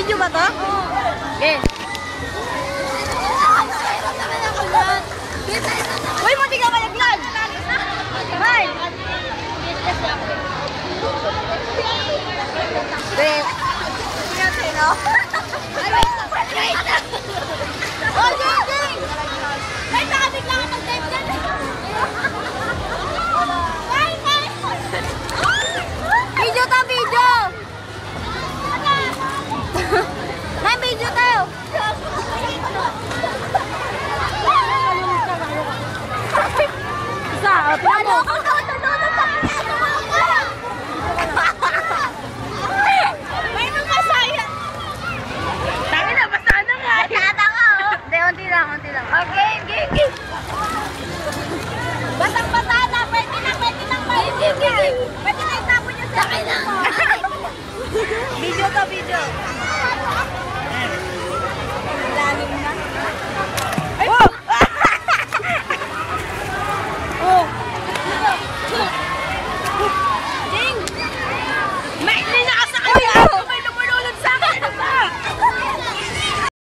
Video ba to? Okay. Uy, mo di ka malaglag! Bye! Wait. No? Oh, Jing! May nakabigla ka mag-type dyan. Video to, video! May video tayo! Isa, ano? May masaya! Tangin na, basta na nga! Basta nga, oh! Hindi, unti lang. Okay, game! Batang-bata na! Pwede na! Pwede na itapon niyo sa akin na! Video to, video!